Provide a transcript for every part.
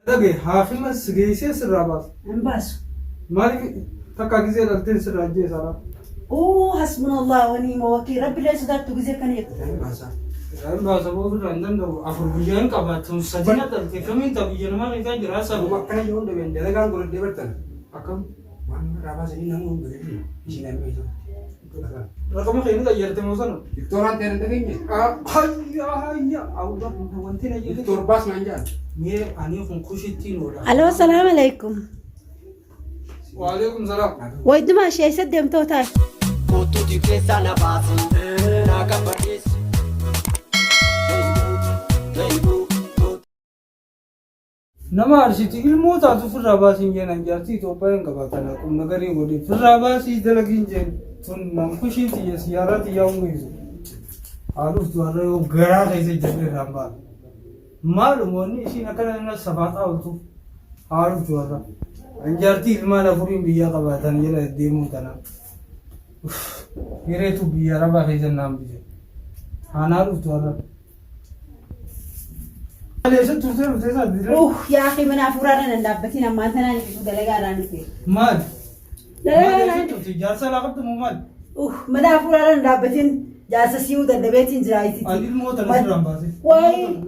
دقي حاكم سجيسي سرابات انباسو مالك تكاكيزي لالتين سراجي سارا حسبنا الله ونعم الوكيل ربي لا يصدق تجزي كان رأي باسا بوفر عندنا أفرجان كبات سجنا تلك كمين تبيجنا ما كذا جراسا Rumah kan yang udah benda kan kalau dia bertan. Akam mana rabas ini namun begini. Sini apa itu? رقم خير لا يرتم وصلنا Victoran teren tegenya. هيا أوضح وانتنا يجي Victor Bas manjan. مير أني خن كوشتين ولا الو السلام عليكم وعليكم السلام ويد ما شيء سدم توتاي Motu di pesa na basi naga paris nama arsiti ilmu taatu firraa baasiin jeenan jaartii Itoophiyaa hin qabaatan kun nagarii godhe firraa baasii dalagiin jeen tun nam kushiiti yes yaarati yaa'u hiisu haaluuf tuarra yoo garaa keessa jirre irraan ba'a maalumoonni ishiin akkana nama safaaxaa oltu haaluuf tuarra anjaartii ilmaan afuriin biyyaa qabaatan jala deemuu tana hireetu biyya rabaa keessa naan bise haanaaluuf tuarra ليش ترتين بتزعل؟ يا اخي من افورنا ندابتين اما انت ناني في دلقا راني في مال لا لا جالسة لقبت مو مال من افورنا ندابتين جالسة سيو دبيتين زرايتي أدي الموت أنا سرام باسي واي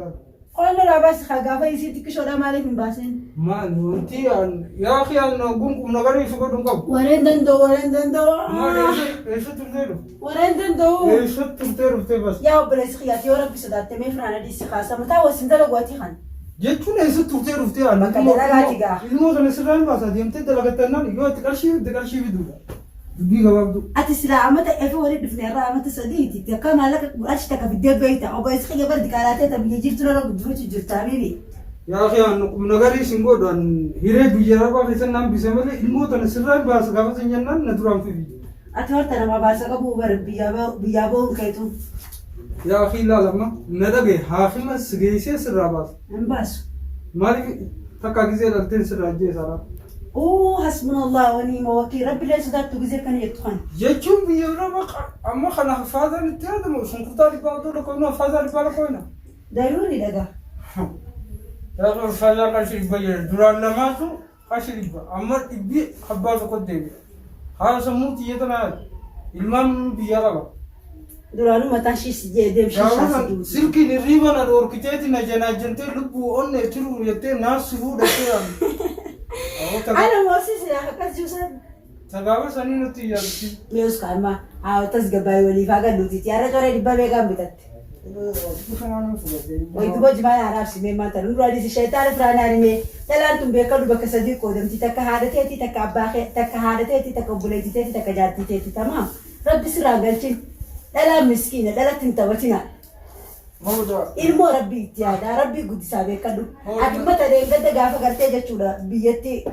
قال لا بس خاغا يسيتك شو دا مالك من باسين ما نونتي يا أخي أنا قوم نغري شو بدون قب ورين دندو ما إيش ترتيرو ورين دندو إيش ترتيرو بس يا بلس خيات يا رب سدات تمي فرانه دي سخاسه متى وسنت لغواتي خان جتون إيش ترتيرو أنا الموت أنا سرام باسا ديم تدلقتنا يو تكرشي بدولا دقيقة بابدو أتسلا عمتا إفه وريد في نهار عمتا صديقتي تكام عليك أشتك في الدب بيتا أو بس خي برد كاراتة تبي يجيب ترى لو بدروش جرتابيلي يا أخي أنا نغري سينغو دان هيري بيجرا في سنام بيسمله الموت أنا سرام باسا كافة سنجنا ندرام في فيديو أتورت أنا ما باسا كابو بر بيابو كيتو يا أخي لا لما ندقي حاكم سجيسي سرابات انباسو مالك تكاكيزي لالتين سراجي سارا حسبنا الله ونعم الوكيل ربي لا يصدق تجزي كان يتخن جتشون بيجرا أما خنا حفاظة نتيادة مو سنقطع لبعضه لكونا حفاظة لبعضه ضروري لقى يا أخي حفاظة كاشي بيجر دران لماسو كاشي لبا أما تبي حباسو قدامي هذا سموت يتنا المام بيجرا درانو متاشي سجيدم شاشة سلكي نريبا ندور كتاتي نجنا جنتي لبو أن يترو يتي ناس سهود أتيان أنا موسيس يا أخي كاس جوسان تجاوز سنين نتيجة ميوس كارما تسجباي ولي فاقا دوتي تيارة توري دبا بيقام بتات ويتبو جماعة عرب سمي ما تنور على الشيطان فراناري مي تلان بيكادو بكسدي كودم تيتا كهادتي تيتا كاباخي تكهادتي تيتا كبولتي تيتا كجارتي تيتا تمام ربي سراغلتين لا مسكينة لا تنتوتينا ilmo rabbi ittiyada rabbi guddisa beekadu atimata deengada gaafa gartee jechuudha biyyatti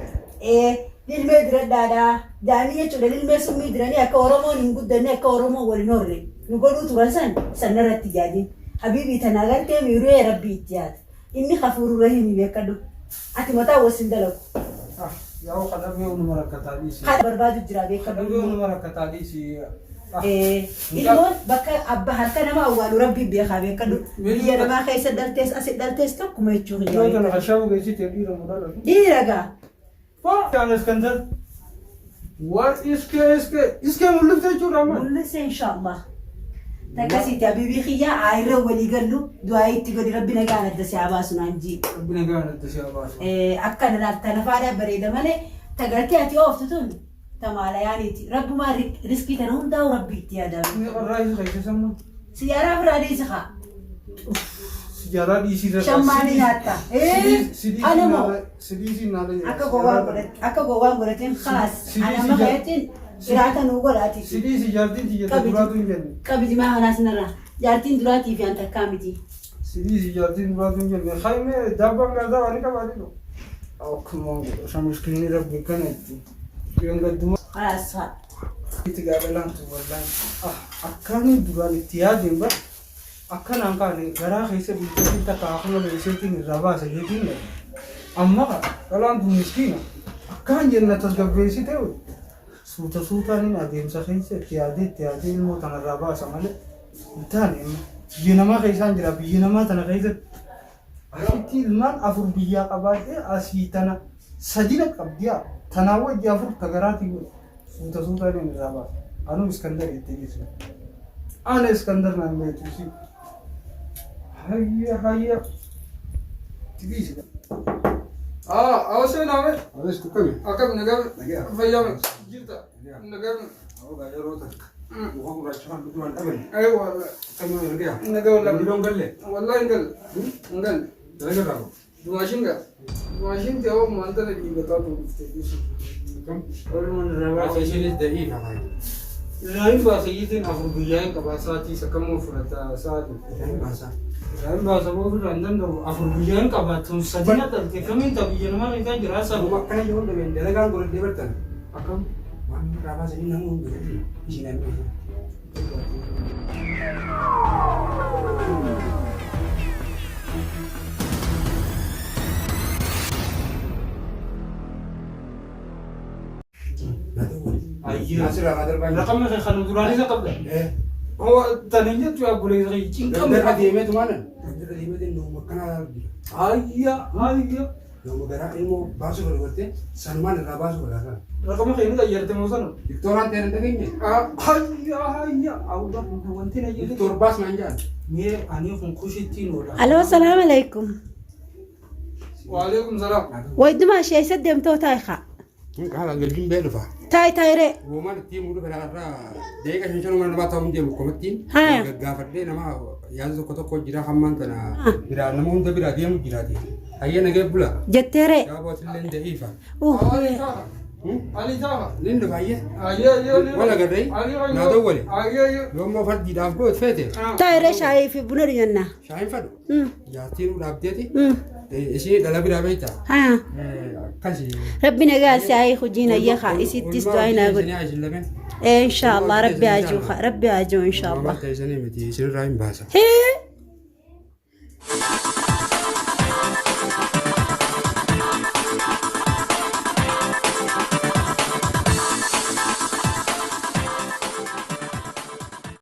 lilmee diradhaadha jaanii jechuudha lilmee summii diranii akka oromoon hin guddanne akka oromoon waliin horre nu godhuu turan sanarratti jaadiin habiibii tanaa gartee miiruu rabbi ittiyada inni hafuuru rahimi beekadu ati mataa wasin dalagu yaa khadamee unu marakataadhiisi haadha barbaadu jira beekadu khadamee unu marakataadhiisi ilmoon bakka abba harka nama awwaalu rabbi beekaa beekadu biyya namaa keessa dhaltees tokkuma jechuudha. yoo kana hashabu geessite dhiira mudala dhiiragaa. Kan Iskandar what iske mul'ifte jechuudha amma mul'ise inshaallah takkasitti habiibii kiyyaa aayirra walii gallu du'aa itti gadi rabbi nagaan adda si habaasu naan jii rabbi nagaan adda si habaasu akka tanafaadhaa bareeda malee tagartee ati ooftu tun tamaala yaaniiti rabbumaa riskii tana hundaa'u rabbi itti yaadamu qarraa isa keessamma siyaaraa biraa dhiisika siyaaraa dhiisirra shammaanii nyaatta anamoo sidiisii naala akka gowwaan godhateen khalaas anama kayatiin jiraata nuu godhaati sidiisii jaartiin tiyyata duraatu hin jenne qabiti maa kanaas narra jaartiin duraatii fi anta akkaa miti sidiisii jaartiin duraatu hin jenne haymee daabbaan gardaa waan qabaatinu akkuma shamiskini rabbi kana itti ينقدم خلاص يتقابلان والله أكاني دران اتيادين بس أكان أنكاني غرا خيسة بيجي تكاخنا بيسيتين الربا سجيتين أما كلام مسكينة أكان جنة تجبريسي تقول سوتا نين أديم سخيسة اتيادي الموت عن الربا سمالة تاني جينما خيسان جرا بيجينما تنا خيسة أكيد ati ilmaan afur biyyaa qabaatee asii tana sadina qabdiyaa tanaa wajji afur tagaraatii suuta suutaan irraa baasa. Anuu Iskandar itti geessu. Ana Iskandar naan beeku si. Hayya. Tibisi. Awasee naame. Awes kukkami. Akkam nagaa. Fayyama. Jirta. Nagaa. Awo gaayee roota. Muka gurraachaan dhugumaan dhaban. Ayi wala. Kamii nagaa. Nagaa wala. Biloon galle. Wallahi ngal. Ngal. Dalagaa dhabu. Duwashinga. Duwashin ta'oo maanta na dhiibataa turuuf ta'e. Kam. Walumaan rabaa. Asa ishiinis da'ii fafaay. Ibrahim baasa yiitiin afur biyyaan qaba sa'aatii sakkamuu fudhata sa'aatii. Ibrahim baasa. Ibrahim baasa booda kan danda'u afur biyyaan qabaatuun sadina dhaltee kamiin ta'a biyya namaa eegaa jira Sabuma sabuma. akkana jiruun dhabeen dalagaan godhadhee bartan. Akkam. Waan raabaa sanii namuu hin beekamne. Ishiin ammoo. Ayyaa. Asirraa maa darbaa jiru? Raqamni kan duraanis qabda. Tani jettu yaa bulee isa cinqam. Gandarra deemeetu maalan? Gandarra deemeetu nooma akkanaa jira. Ayyaa. Nooma garaa ilmoo baasuu godhe gootee sanumaan irraa baasuu godhaa. Raqama keenya qayyarte moo sana? Viktooraan ta'e hin dhageenye. Ayyaa. Awwa wanti na jedhu. Viktoor baas maan jedhan. Mee ani kun kushittiin oola. الو السلام عليكم. Waalaikum salaam. ويدما شيء سدم تو تايخا Haala galbiin bee dhufa. تاي تايري Uumaan ittiin muduu biraarraa deeqa shan mana namaa ta'uun deemu komattiin. Haa. Gaggaafadhee nama yaada tokko jira hammaan kana biraa nama hunda biraa deemu jiraati. Hayyee nagee bula. جتيري Yaa bootillee hin da'iifa. Ali taha. Ali taha. Nin dhufa hayyee. Ayyaa. Wala garree. Naa dawwale. Ayyaa. Yoommoo fardiidhaaf goote feete. تايري شاي في بنوري جنة Shaayin fadhu. Jaartiin dhaabdeeti. Ishii dhala biraa beektaa. ها Akkasii. ربنا قال ساي خجينا يخا اسيت تستوينا قول ان شاء الله ربي اجوخا ربي اجو ان شاء الله Maamilta isanii miti isinirraa hin baasa. هي